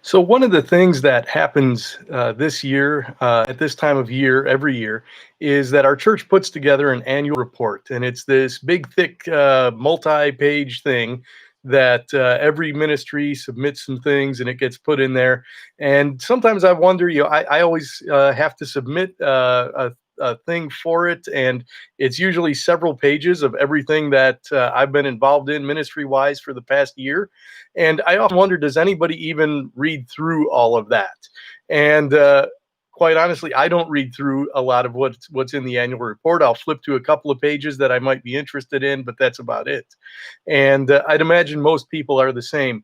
So one of the things that happens this year, at this time of year, every year, is that our church puts together an annual report, and it's this big, thick, multi-page thing that every ministry submits some things, and it gets put in there. And sometimes I wonder, I always have to submit a thing for it, and it's usually several pages of everything that I've been involved in ministry-wise for the past year. And I often wonder, does anybody even read through all of that? And quite honestly, I don't read through a lot of what's in the annual report. I'll flip to a couple of pages that I might be interested in, but that's about it. And I'd imagine most people are the same.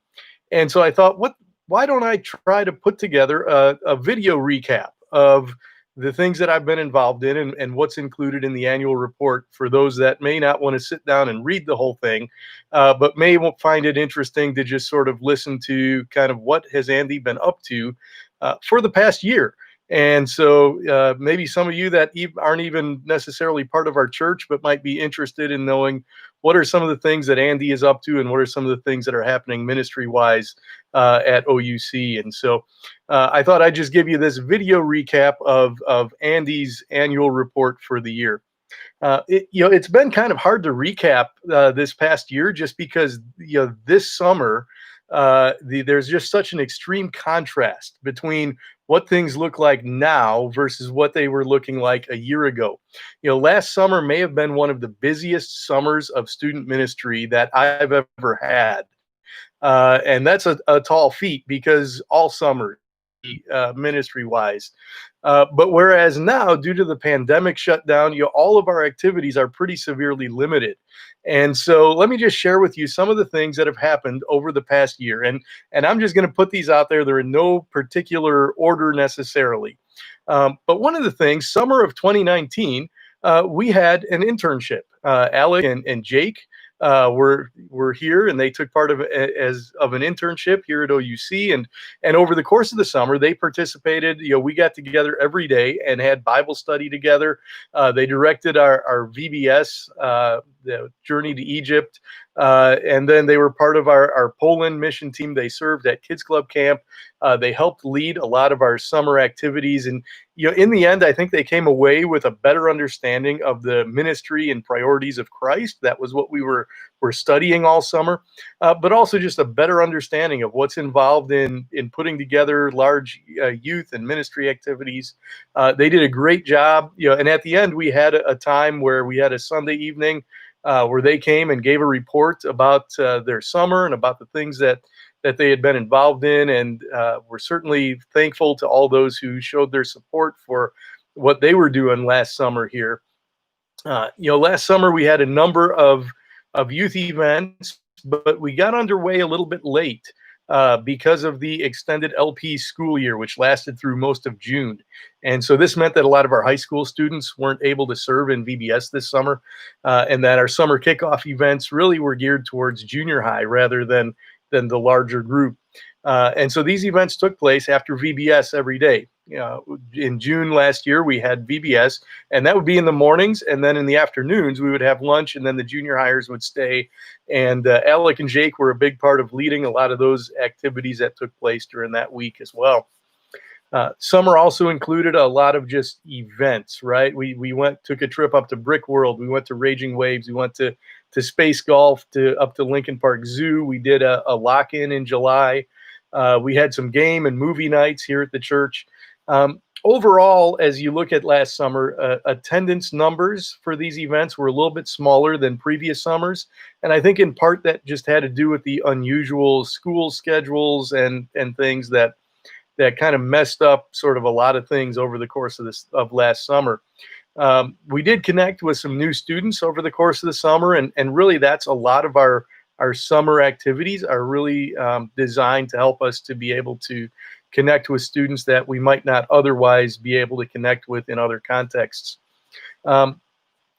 And so I thought, why don't I try to put together a video recap of the things that I've been involved in, and what's included in the annual report for those that may not want to sit down and read the whole thing, but may find it interesting to just sort of listen to kind of what has Andy been up to for the past year. And so maybe some of you that aren't even necessarily part of our church, but might be interested in knowing what are some of the things that Andy is up to, and what are some of the things that are happening ministry wise at OUC. And so I thought I'd just give you this video recap of Andy's annual report for the year. It's been kind of hard to recap this past year, just because this summer there's just such an extreme contrast between what things look like now versus what they were looking like a year ago. Last summer may have been one of the busiest summers of student ministry that I've ever had. And that's a tall feat, because all summer, ministry wise. But whereas now, due to the pandemic shutdown, all of our activities are pretty severely limited. And so let me just share with you some of the things that have happened over the past year. And I'm just going to put these out there. They're in no particular order necessarily. But one of the things, summer of 2019, we had an internship. Alec and Jake were here, and they took part of an internship here at OUC. And over the course of the summer, they participated. We got together every day and had Bible study together. They directed our VBS, the Journey to Egypt, and then they were part of our Poland mission team. They served at Kids Club Camp. They helped lead a lot of our summer activities. And in the end, I think they came away with a better understanding of the ministry and priorities of Christ. That was what we were studying all summer, but also just a better understanding of what's involved in putting together large youth and ministry activities. They did a great job. And at the end, we had a time where we had a Sunday evening where they came and gave a report about their summer and about the things that they had been involved in. And we're certainly thankful to all those who showed their support for what they were doing last summer here. Last summer we had a number of youth events, but we got underway a little bit late because of the extended LP school year, which lasted through most of June. And so this meant that a lot of our high school students weren't able to serve in VBS this summer, and that our summer kickoff events really were geared towards junior high rather than the larger group. And so these events took place after VBS every day. In June last year, we had VBS, and that would be in the mornings, and then in the afternoons we would have lunch, and then the junior hires would stay. And Alec and Jake were a big part of leading a lot of those activities that took place during that week as well. Summer also included a lot of just events, right? We took a trip up to Brick World. We went to Raging Waves. We went to Space Golf, up to Lincoln Park Zoo. We did a lock-in in July. We had some game and movie nights here at the church. Overall, as you look at last summer, attendance numbers for these events were a little bit smaller than previous summers. And I think in part that just had to do with the unusual school schedules and things that kind of messed up sort of a lot of things over the course of last summer. We did connect with some new students over the course of the summer, and really that's a lot of our summer activities are really designed to help us to be able to connect with students that we might not otherwise be able to connect with in other contexts. And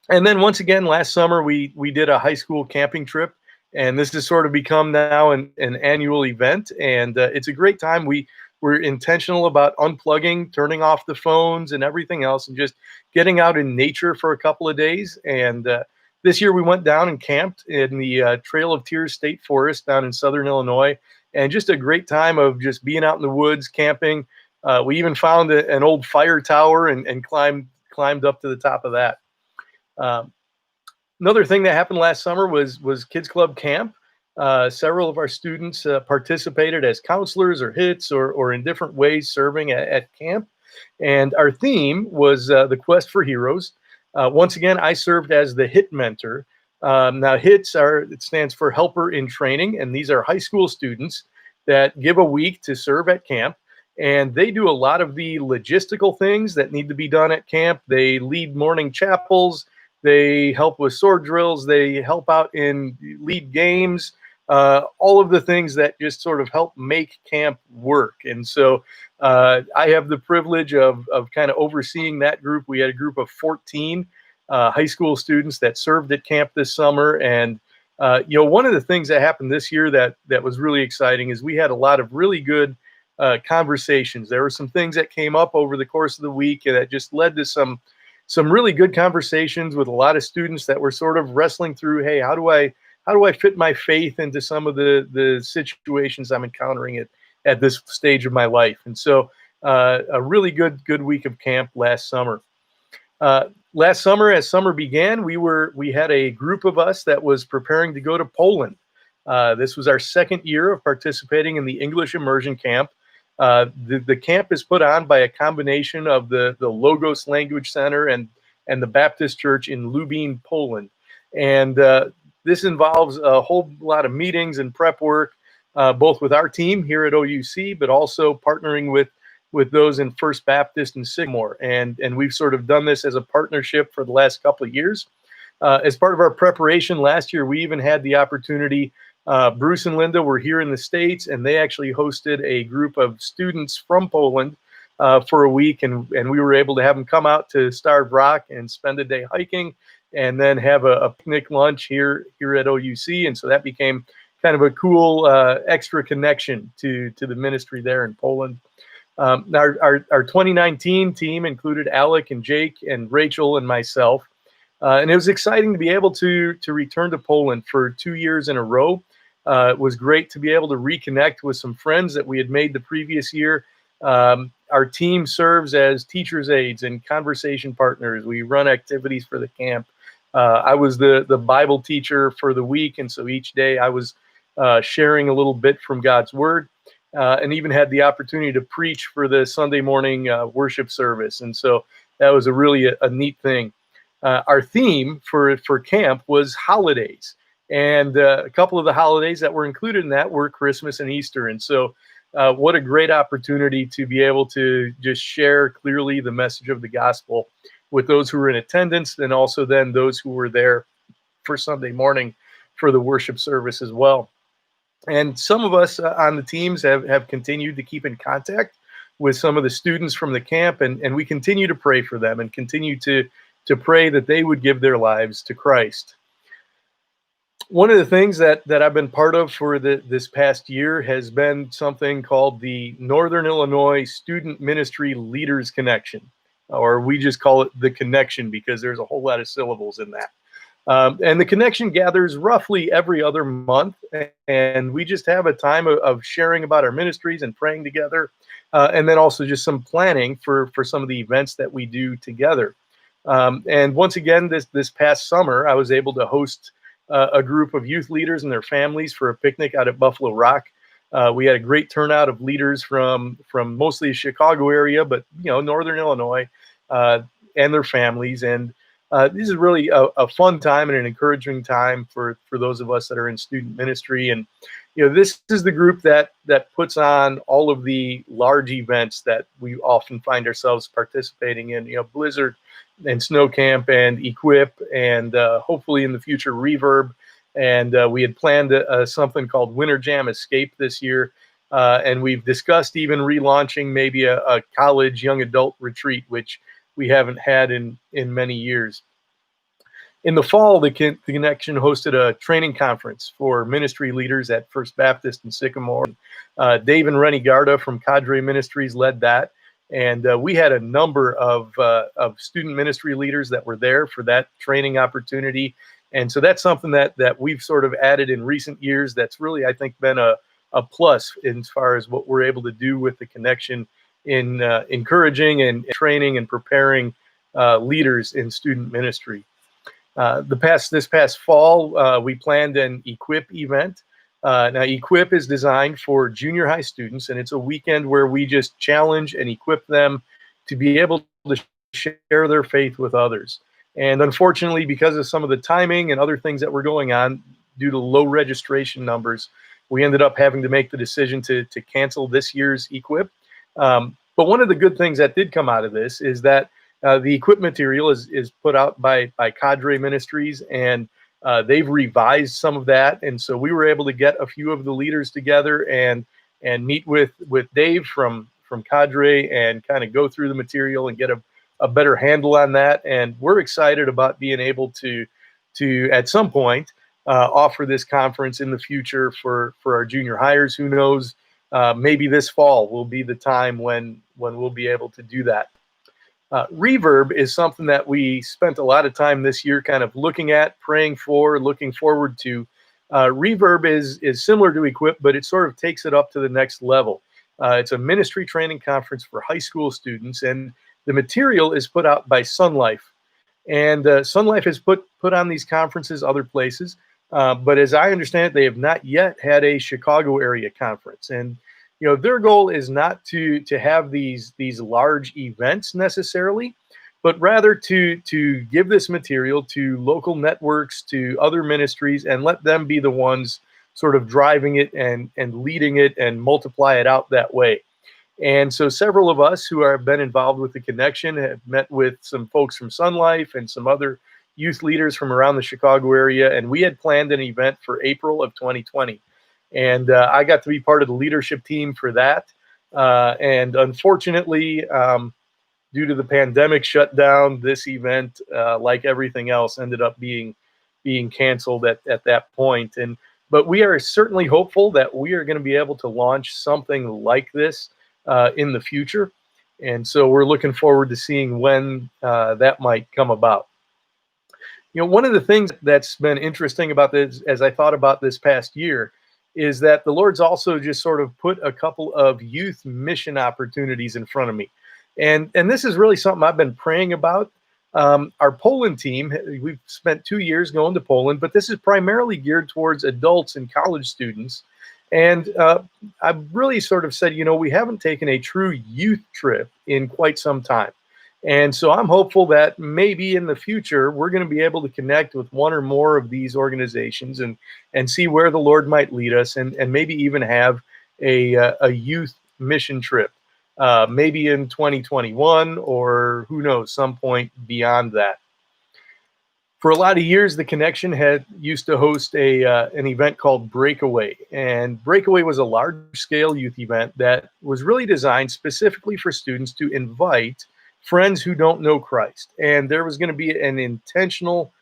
then once again, last summer, we did a high school camping trip, and this has sort of become now an annual event, and it's a great time. We're intentional about unplugging, turning off the phones and everything else, and just getting out in nature for a couple of days. And This year we went down and camped in the Trail of Tears State Forest down in southern Illinois, and just a great time of just being out in the woods camping. We even found an old fire tower and climbed up to the top of that. Um, Another thing that happened last summer was Kids Club Camp. Several of our students participated as counselors or HITs or in different ways serving at camp. And our theme was the Quest for Heroes. Once again, I served as the HIT mentor. Now, it stands for Helper in Training, and these are high school students that give a week to serve at camp. And they do a lot of the logistical things that need to be done at camp. They lead morning chapels. They help with sword drills. They help out in lead games, all of the things that just sort of help make camp work. And so I have the privilege of kind of overseeing that group. We had a group of 14 high school students that served at camp this summer. And, one of the things that happened this year that was really exciting is we had a lot of really good conversations. There were some things that came up over the course of the week that just led to some really good conversations with a lot of students that were sort of wrestling through, hey, how do I fit my faith into some of the situations I'm encountering at this stage of my life? And so a really good week of camp last summer. Last summer, as summer began, we had a group of us that was preparing to go to Poland. This was our second year of participating in the English Immersion Camp. The camp is put on by a combination of the Logos Language Center and the Baptist Church in Lubin, Poland. And this involves a whole lot of meetings and prep work, both with our team here at OUC, but also partnering with those in First Baptist and Sycamore. And we've sort of done this as a partnership for the last couple of years. As part of our preparation last year, we even had the opportunity. Bruce and Linda were here in the States, and they actually hosted a group of students from Poland for a week, and we were able to have them come out to Starved Rock and spend a day hiking, and then have a picnic lunch here at OUC. And so that became kind of a cool extra connection to the ministry there in Poland. Our 2019 team included Alec and Jake and Rachel and myself. And it was exciting to be able to return to Poland for 2 years in a row. It was great to be able to reconnect with some friends that we had made the previous year. Our team serves as teachers' aides and conversation partners. We run activities for the camp. I was the Bible teacher for the week, and so each day I was sharing a little bit from God's Word, and even had the opportunity to preach for the Sunday morning worship service. And so that was a neat thing. Our theme for camp was holidays, and a couple of the holidays that were included in that were Christmas and Easter. And so what a great opportunity to be able to just share clearly the message of the gospel with those who were in attendance, and also then those who were there for Sunday morning for the worship service as well. And some of us on the teams have continued to keep in contact with some of the students from the camp, and we continue to pray for them and continue to pray that they would give their lives to Christ. One of the things that I've been part of for this past year has been something called the Northern Illinois Student Ministry Leaders Connection, or we just call it the Connection because there's a whole lot of syllables in that. And the Connection gathers roughly every other month, and we just have a time of sharing about our ministries and praying together, and then also just some planning for some of the events that we do together. And once again, this past summer, I was able to host a group of youth leaders and their families for a picnic out at Buffalo Rock. We had a great turnout of leaders from mostly the Chicago area, but Northern Illinois, and their families. And this is really a fun time and an encouraging time for those of us that are in student ministry. And this is the group that puts on all of the large events that we often find ourselves participating in. Blizzard and Snow Camp and Equip, and hopefully in the future Reverb. And we had planned something called Winter Jam Escape this year, and we've discussed even relaunching maybe a college young adult retreat, which we haven't had in many years. In the fall, the Connection hosted a training conference for ministry leaders at First Baptist in Sycamore. Dave and Rennie Garda from Cadre Ministries led that. And we had a number of student ministry leaders that were there for that training opportunity. And so that's something that we've sort of added in recent years. That's really, I think, been a plus as far as what we're able to do with the connection in encouraging and training and preparing leaders in student ministry. This past fall, we planned an Equip event. Now, Equip is designed for junior high students, and it's a weekend where we just challenge and equip them to be able to share their faith with others. And unfortunately, because of some of the timing and other things that were going on due to low registration numbers, we ended up having to make the decision to cancel this year's Equip. But one of the good things that did come out of this is that the Equip material is put out by Cadre Ministries, and they've revised some of that. And so we were able to get a few of the leaders together and meet with Dave from Cadre and kind of go through the material and get a better handle on that. And we're excited about being able to at some point offer this conference in the future for our junior hires. Who knows? Maybe this fall will be the time when we'll be able to do that. Reverb is something that we spent a lot of time this year kind of looking at, praying for, looking forward to. Reverb is similar to Equip, but it sort of takes it up to the next level. It's a ministry training conference for high school students, and the material is put out by Sun Life. And Sun Life has put on these conferences other places, but as I understand it, they have not yet had a Chicago area conference. And their goal is not to have these large events necessarily, but rather to give this material to local networks, to other ministries, and let them be the ones sort of driving it and leading it and multiply it out that way. And so several of us who have been involved with the connection have met with some folks from Sun Life and some other youth leaders from around the Chicago area, and we had planned an event for April of 2020. And I got to be part of the leadership team for that. And unfortunately, due to the pandemic shutdown, this event, like everything else, ended up being canceled at that point. But we are certainly hopeful that we are going to be able to launch something like this in the future. And so we're looking forward to seeing when that might come about. One of the things that's been interesting about this, as I thought about this past year, is that the Lord's also just sort of put a couple of youth mission opportunities in front of me. And this is really something I've been praying about. Our Poland team, we've spent 2 years going to Poland, but this is primarily geared towards adults and college students. And I've really sort of said, we haven't taken a true youth trip in quite some time. And so I'm hopeful that maybe in the future, we're going to be able to connect with one or more of these organizations and see where the Lord might lead us, and maybe even have a youth mission trip, maybe in 2021, or who knows, some point beyond that. For a lot of years, the Connection had used to host an event called Breakaway. And Breakaway was a large-scale youth event that was really designed specifically for students to invite friends who don't know Christ. And there was going to be an intentional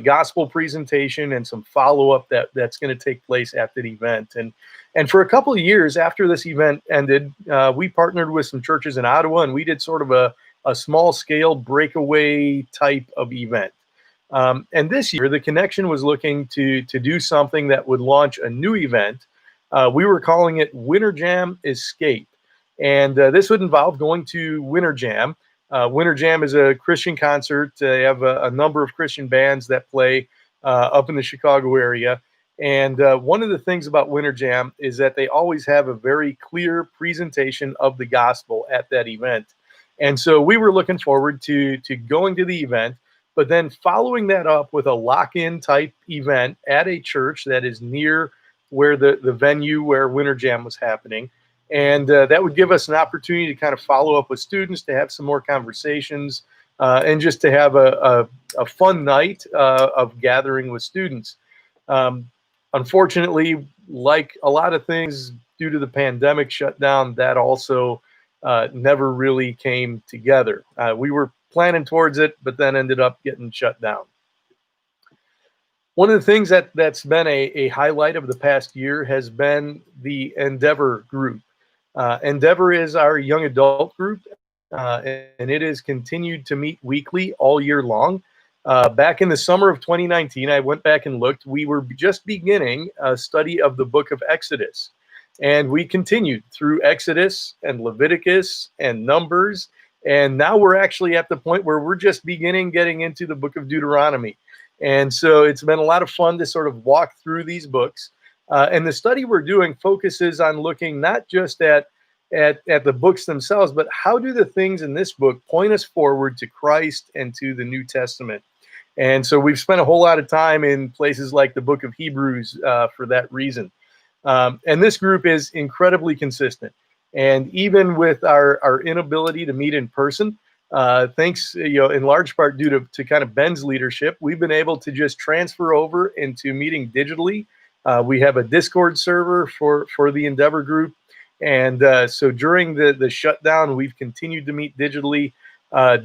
gospel presentation and some follow-up that's going to take place at that event. And for a couple of years after this event ended, we partnered with some churches in Ottawa, and we did sort of a small-scale breakaway type of event. And this year, the Connection was looking to do something that would launch a new event. We were calling it Winter Jam Escape. And this would involve going to Winter Jam. Winter Jam is a Christian concert. They have a number of Christian bands that play up in the Chicago area. And one of the things about Winter Jam is that they always have a very clear presentation of the gospel at that event. And so we were looking forward to going to the event, but then following that up with a lock-in type event at a church that is near where the venue where Winter Jam was happening. And that would give us an opportunity to kind of follow up with students, to have some more conversations, and just to have a fun night of gathering with students. Unfortunately, like a lot of things due to the pandemic shutdown, that also never really came together. We were planning towards it, but then ended up getting shut down. One of the things that's been a highlight of the past year has been the Endeavor group. Endeavor is our young adult group, and it has continued to meet weekly all year long. Back in the summer of 2019, I went back and looked. We were just beginning a study of the book of Exodus. And we continued through Exodus and Leviticus and Numbers. And now we're actually at the point where we're just beginning getting into the book of Deuteronomy. And so it's been a lot of fun to sort of walk through these books. And the study we're doing focuses on looking not just at the books themselves, but how do the things in this book point us forward to Christ and to the New Testament? And so we've spent a whole lot of time in places like the book of Hebrews for that reason. And this group is incredibly consistent. And even with our inability to meet in person, thanks, in large part due to kind of Ben's leadership, we've been able to just transfer over into meeting digitally. We have a Discord server for the Endeavor group. And so during the shutdown, we've continued to meet digitally,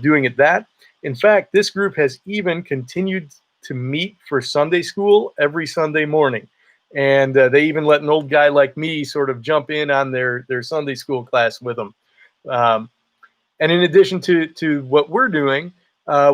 doing it that. In fact, this group has even continued to meet for Sunday school every Sunday morning. And they even let an old guy like me sort of jump in on their Sunday school class with them. And in addition to what we're doing,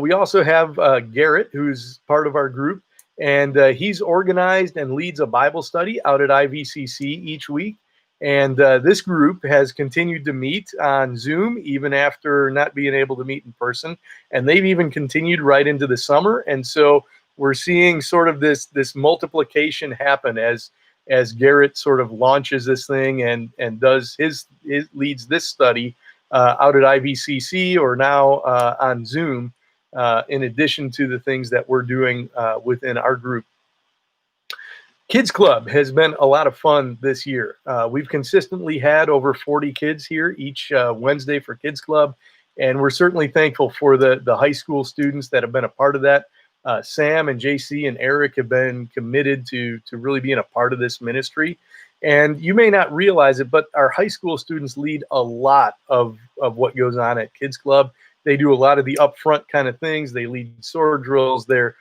we also have Garrett, who's part of our group. And he's organized and leads a Bible study out at IVCC each week. And this group has continued to meet on Zoom even after not being able to meet in person. And they've even continued right into the summer. And so we're seeing sort of this multiplication happen as Garrett sort of launches this thing and does his leads this study out at IVCC or now on Zoom, in addition to the things that we're doing within our group. Kids Club has been a lot of fun this year. We've consistently had over 40 kids here each Wednesday for Kids Club, and we're certainly thankful for the high school students that have been a part of that. Sam and JC and Eric have been committed to really being a part of this ministry. And you may not realize it, but our high school students lead a lot of what goes on at Kids Club. They do a lot of the upfront kind of things. They lead sword drills. They're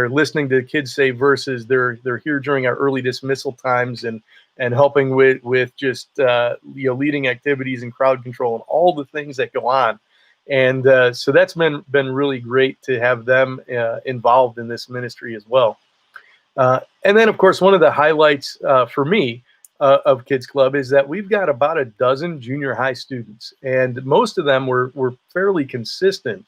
listening to kids say verses. They're here during our early dismissal times and helping with just leading activities and crowd control and all the things that go on. And so that's been really great to have them involved in this ministry as well. And then, of course, one of the highlights for me of Kids Club is that we've got about a dozen junior high students, and most of them were fairly consistent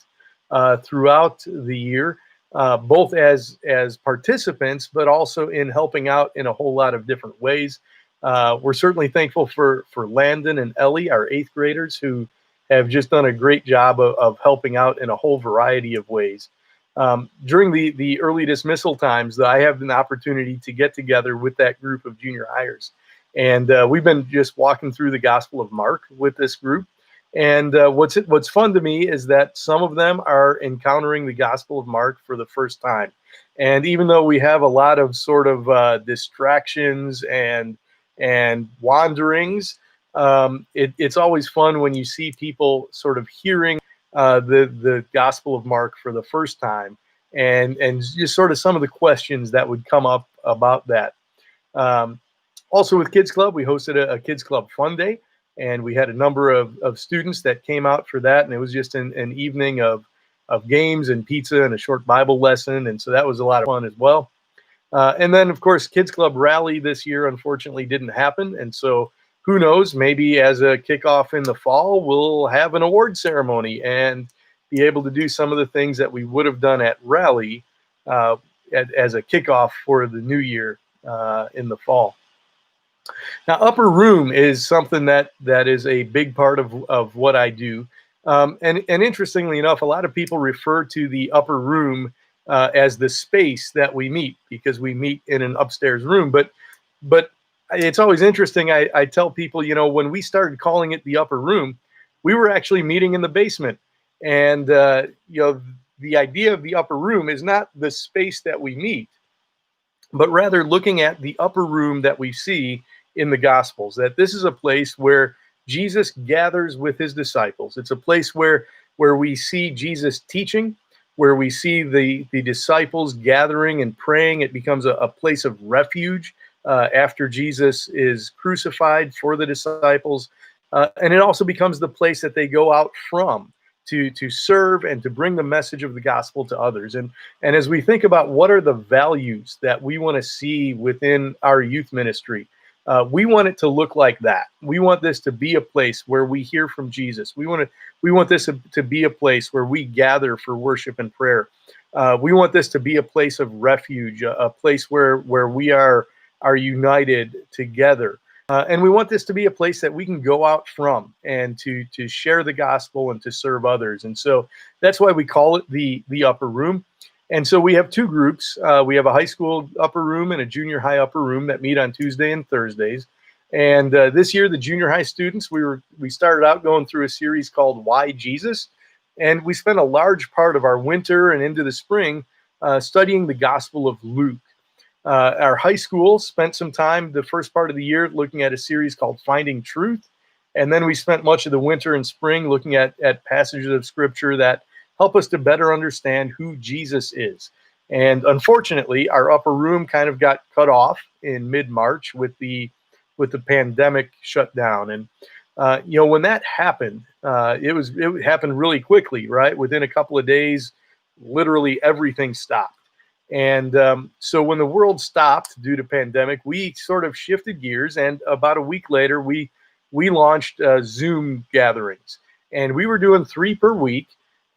throughout the year. Both as participants, but also in helping out in a whole lot of different ways. We're certainly thankful for Landon and Ellie, our 8th graders, who have just done a great job of helping out in a whole variety of ways. During the early dismissal times, I have an opportunity to get together with that group of junior hires. And we've been just walking through the Gospel of Mark with this group. And what's fun to me is that some of them are encountering the Gospel of Mark for the first time. And even though we have a lot of sort of distractions and wanderings, it's always fun when you see people sort of hearing the Gospel of Mark for the first time, and just sort of some of the questions that would come up about that. Also with Kids Club, we hosted a Kids Club Fun Day. And we had a number of students that came out for that. And it was just an evening of games and pizza and a short Bible lesson. And so that was a lot of fun as well. And then, of course, Kids Club Rally this year, unfortunately, didn't happen. And so who knows, maybe as a kickoff in the fall, we'll have an award ceremony and be able to do some of the things that we would have done at Rally as a kickoff for the new year in the fall. Now, Upper Room is something that is a big part of what I do. And interestingly enough, a lot of people refer to the Upper Room as the space that we meet, because we meet in an upstairs room. But it's always interesting. I tell people, when we started calling it the Upper Room, we were actually meeting in the basement. And, the idea of the Upper Room is not the space that we meet, but rather looking at the upper room that we see in the Gospels, that this is a place where Jesus gathers with his disciples. It's a place where we see Jesus teaching, where we see the disciples gathering and praying. It becomes a place of refuge after Jesus is crucified for the disciples. And it also becomes the place that they go out from to serve and to bring the message of the gospel to others. And as we think about what are the values that we want to see within our youth ministry, we want it to look like that. We want this to be a place where we hear from Jesus. We want this to be a place where we gather for worship and prayer. We want this to be a place of refuge, a place where we are united together. And we want this to be a place that we can go out from and to share the gospel and to serve others. And so that's why we call it the upper room. And so we have two groups. We have a high school upper room and a junior high upper room that meet on Tuesday and Thursdays. And this year, the junior high students, we started out going through a series called Why Jesus? And we spent a large part of our winter and into the spring studying the Gospel of Luke. Our high school spent some time the first part of the year looking at a series called Finding Truth. And then we spent much of the winter and spring looking at passages of scripture that help us to better understand who Jesus is. And unfortunately, our upper room kind of got cut off in mid-March with the pandemic shutdown. And when that happened, it happened really quickly, right? Within a couple of days, literally everything stopped. And so when the world stopped due to pandemic, we sort of shifted gears, and about a week later, we launched Zoom gatherings, and we were doing 3 per week,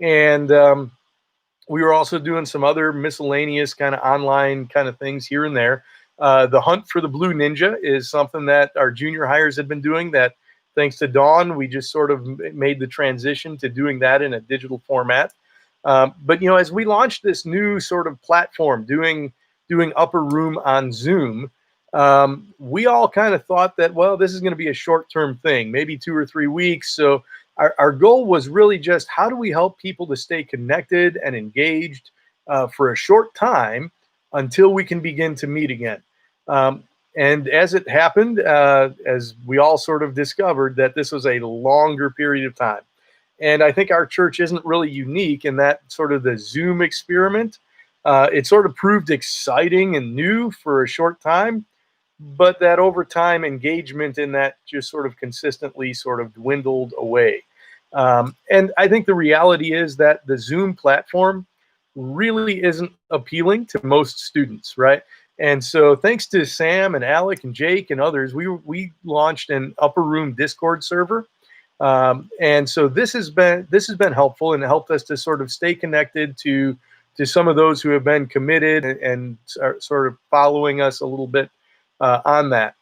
and we were also doing some other miscellaneous kind of online kind of things here and there. The Hunt for the Blue Ninja is something that our junior hires had been doing. That, thanks to Dawn, we just sort of made the transition to doing that in a digital format. But as we launched this new sort of platform, doing upper room on Zoom, we all kind of thought that, well, this is going to be a short-term thing, maybe 2 or 3 weeks. So our goal was really just, how do we help people to stay connected and engaged for a short time until we can begin to meet again. And as it happened, as we all sort of discovered, that this was a longer period of time. And I think our church isn't really unique in that sort of the Zoom experiment. It sort of proved exciting and new for a short time, but that over time engagement in that just sort of consistently sort of dwindled away. And I think the reality is that the Zoom platform really isn't appealing to most students, right? And so thanks to Sam and Alec and Jake and others, we launched an upper room Discord server. And so this has been helpful, and it helped us to sort of stay connected to some of those who have been committed and are sort of following us a little bit on that.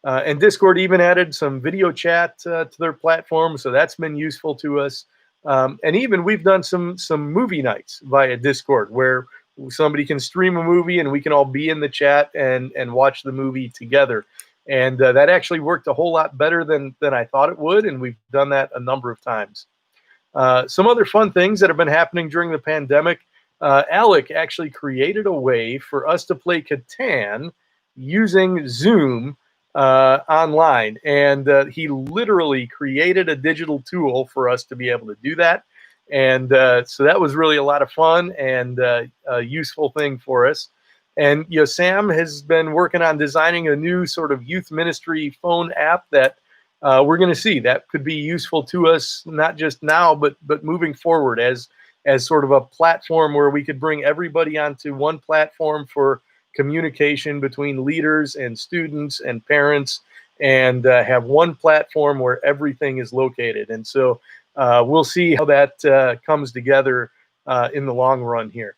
And Discord even added some video chat to their platform, so that's been useful to us. And even we've done some movie nights via Discord, where somebody can stream a movie and we can all be in the chat and watch the movie together. And that actually worked a whole lot better than I thought it would, and we've done that a number of times. Some other fun things that have been happening during the pandemic. Alec actually created a way for us to play Catan using Zoom online, and he literally created a digital tool for us to be able to do that. And so that was really a lot of fun and a useful thing for us. And Sam has been working on designing a new sort of youth ministry phone app that we're going to see that could be useful to us, not just now, but moving forward as sort of a platform where we could bring everybody onto one platform for communication between leaders and students and parents, and have one platform where everything is located. And so we'll see how that comes together in the long run here.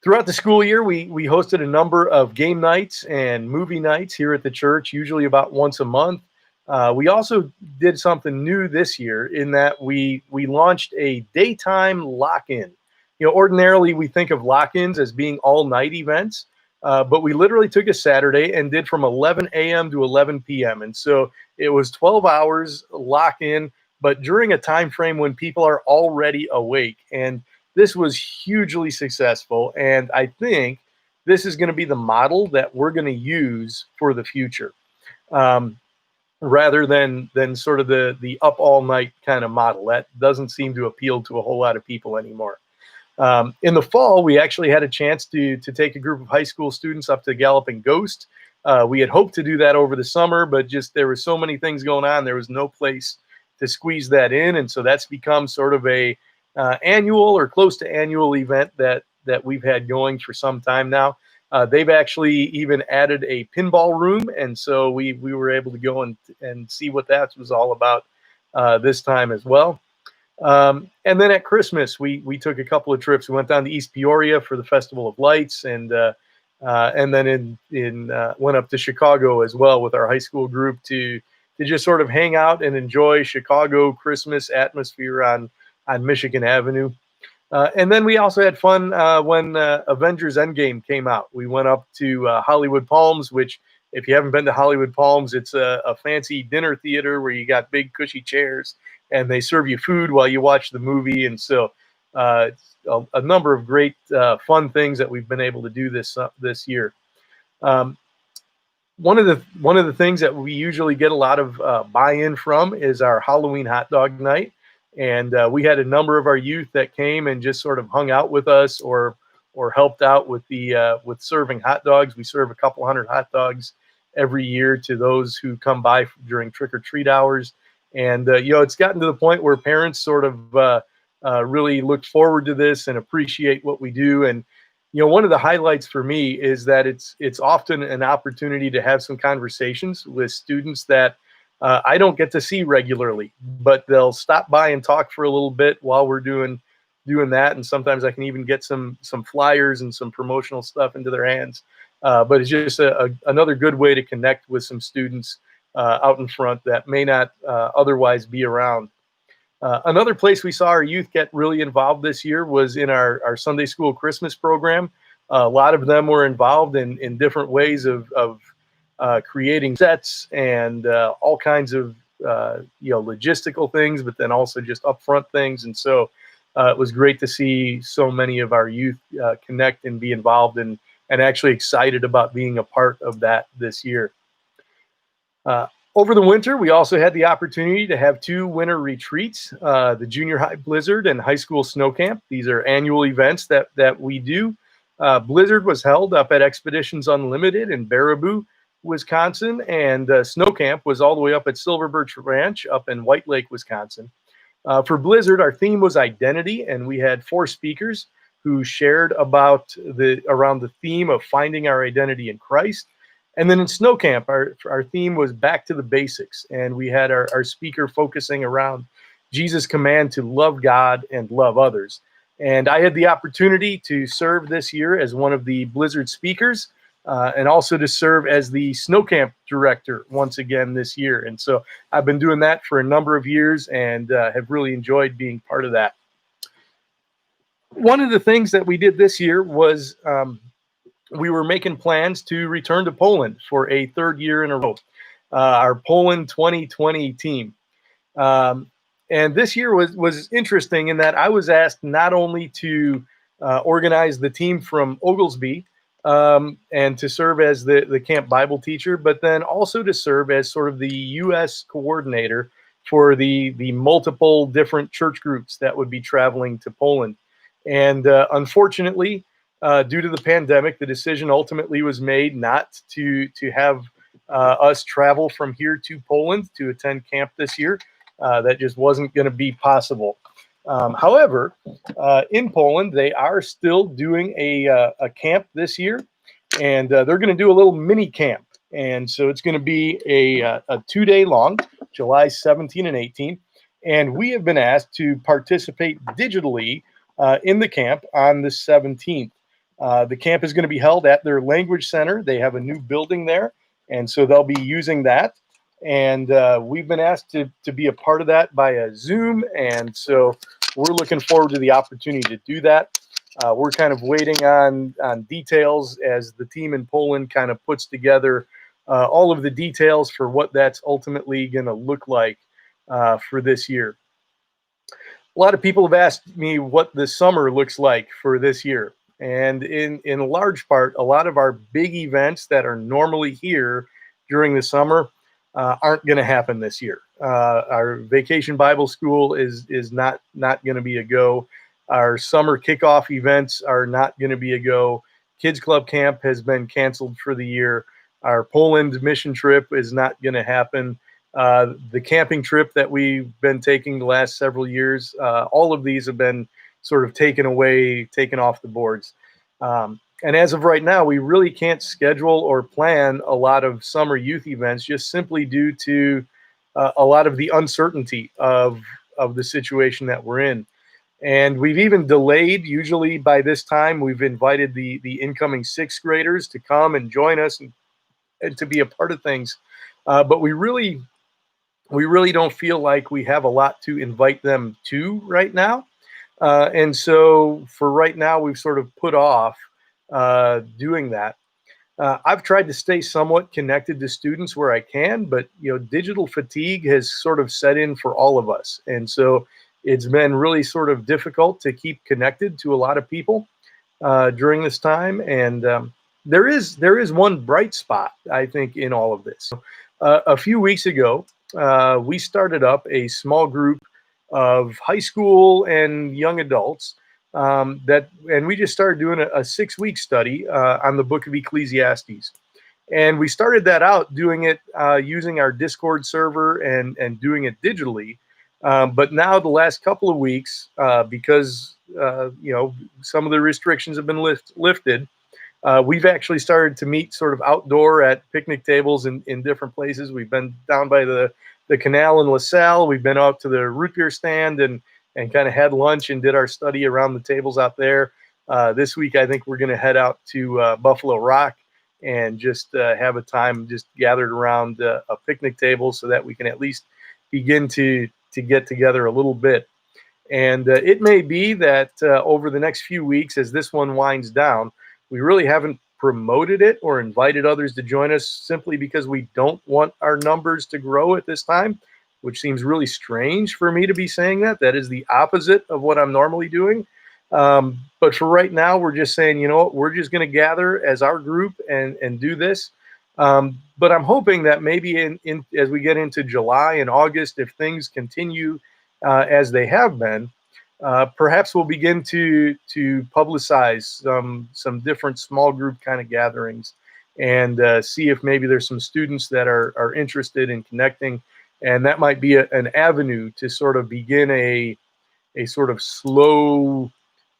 Throughout the school year, we hosted a number of game nights and movie nights here at the church, usually about once a month. We also did something new this year in that we launched a daytime lock-in. Ordinarily we think of lock-ins as being all-night events, but we literally took a Saturday and did from 11 a.m. to 11 p.m. And so it was 12 hours lock-in, but during a time frame when people are already awake. And this was hugely successful, and I think this is going to be the model that we're going to use for the future, rather than sort of the up all night kind of model. That doesn't seem to appeal to a whole lot of people anymore. In the fall, we actually had a chance to take a group of high school students up to Galloping Ghost. We had hoped to do that over the summer, but just there were so many things going on, there was no place squeeze that in, and so that's become sort of a annual or close to annual event that we've had going for some time now. They've actually even added a pinball room, and so we were able to go and see what that was all about this time as well. And then at Christmas, we took a couple of trips. We went down to East Peoria for the Festival of Lights, and then went up to Chicago as well with our high school group to just sort of hang out and enjoy Chicago Christmas atmosphere on Michigan Avenue. And then we also had fun when Avengers Endgame came out. We went up to Hollywood Palms, which, if you haven't been to Hollywood Palms, it's a fancy dinner theater where you got big cushy chairs and they serve you food while you watch the movie. And so a number of great fun things that we've been able to do this year. One of the things that we usually get a lot of buy-in from is our Halloween hot dog night. And we had a number of our youth that came and just sort of hung out with us or helped out with with serving hot dogs. We serve a couple hundred hot dogs every year to those who come by during trick or treat hours. And it's gotten to the point where parents sort of really look forward to this and appreciate what we do. And one of the highlights for me is that it's often an opportunity to have some conversations with students that I don't get to see regularly, but they'll stop by and talk for a little bit while we're doing that. And sometimes I can even get some flyers and some promotional stuff into their hands. But it's just another good way to connect with some students out in front that may not otherwise be around. Another place we saw our youth get really involved this year was in our Sunday school Christmas program. A lot of them were involved in different ways of creating sets and all kinds of logistical things, but then also just upfront things. And so it was great to see so many of our youth connect and be involved and actually excited about being a part of that this year. Over the winter, we also had the opportunity to have 2 winter retreats, the Junior High Blizzard and High School Snow Camp. These are annual events that we do. Blizzard was held up at Expeditions Unlimited in Baraboo, Wisconsin, and Snow Camp was all the way up at Silver Birch Ranch up in White Lake, Wisconsin. For Blizzard, our theme was identity, and we had 4 speakers who shared around the theme of finding our identity in Christ. And then in Snow Camp, our theme was back to the basics, and we had our speaker focusing around Jesus' command to love God and love others. And I had the opportunity to serve this year as one of the Blizzard speakers, and also to serve as the Snow Camp director once again this year. And so I've been doing that for a number of years and have really enjoyed being part of that. One of the things that we did this year was we were making plans to return to Poland for a 3rd year in a row, our Poland 2020 team. And this year was interesting in that I was asked not only to organize the team from Oglesby and to serve as the camp Bible teacher, but then also to serve as sort of the U.S. coordinator for the multiple different church groups that would be traveling to Poland. And unfortunately, due to the pandemic, the decision ultimately was made not to have us travel from here to Poland to attend camp this year. That just wasn't going to be possible. However, in Poland, they are still doing a camp this year, and they're going to do a little mini camp. And so it's going to be a 2-day long, July 17 and 18. And we have been asked to participate digitally in the camp on the 17th. The camp is going to be held at their language center. They have a new building there, and so they'll be using that. And we've been asked to be a part of that via Zoom, and so we're looking forward to the opportunity to do that. We're kind of waiting on details as the team in Poland kind of puts together all of the details for what that's ultimately going to look like for this year. A lot of people have asked me what the summer looks like for this year. And in large part, a lot of our big events that are normally here during the summer aren't going to happen this year. Our Vacation Bible School is not going to be a go. Our summer kickoff events are not going to be a go. Kids Club Camp has been canceled for the year. Our Poland mission trip is not going to happen. the camping trip that we've been taking the last several years, all of these have been sort of taken off the boards. And as of right now, we really can't schedule or plan a lot of summer youth events just simply due to a lot of the uncertainty of the situation that we're in. And we've even delayed. Usually by this time, we've invited the incoming sixth graders to come and join us and to be a part of things. But we really don't feel like we have a lot to invite them to right now. And so for right now, we've sort of put off doing that. I've tried to stay somewhat connected to students where I can, but digital fatigue has sort of set in for all of us, and so it's been really sort of difficult to keep connected to a lot of people during this time. And there is one bright spot, I think, in all of this. A few weeks ago, we started up a small group of high school and young adults and we just started doing a 6-week study on the book of Ecclesiastes. And we started that out doing it using our Discord server and doing it digitally. But now the last couple of weeks, because some of the restrictions have been lifted, we've actually started to meet sort of outdoor at picnic tables in different places. We've been down by the canal in LaSalle. We've been out to the root beer stand and kind of had lunch and did our study around the tables out there. This week, I think we're going to head out to Buffalo Rock and just have a time just gathered around a picnic table so that we can at least begin to get together a little bit. And it may be that over the next few weeks, as this one winds down, we really haven't promoted it or invited others to join us simply because we don't want our numbers to grow at this time, which seems really strange for me to be saying that. That is the opposite of what I'm normally doing. But for right now, we're just saying, you know what, we're just going to gather as our group and do this. But I'm hoping that maybe as we get into July and August, if things continue as they have been, perhaps we'll begin to publicize some different small group kind of gatherings and see if maybe there's some students that are interested in connecting. And that might be an avenue to sort of begin a sort of slow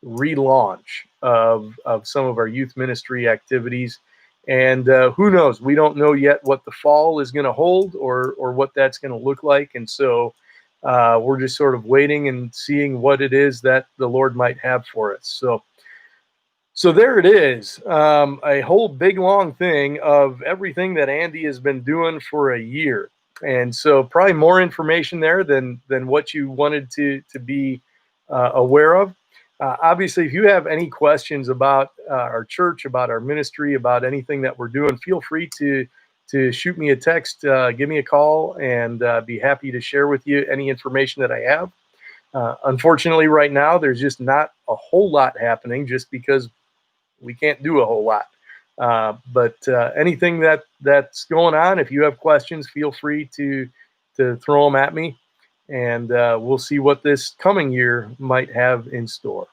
relaunch of some of our youth ministry activities. And who knows? We don't know yet what the fall is going to hold or what that's going to look like. And so we're just sort of waiting and seeing what it is that the Lord might have for us. So there it is, a whole big long thing of everything that Andy has been doing for a year. And so probably more information there than what you wanted to be aware of. Obviously, if you have any questions about our church, about our ministry, about anything that we're doing, feel free to shoot me a text, give me a call, and be happy to share with you any information that I have. Unfortunately, right now, there's just not a whole lot happening just because we can't do a whole lot. But anything that's going on, if you have questions, feel free to throw them at me, and we'll see what this coming year might have in store.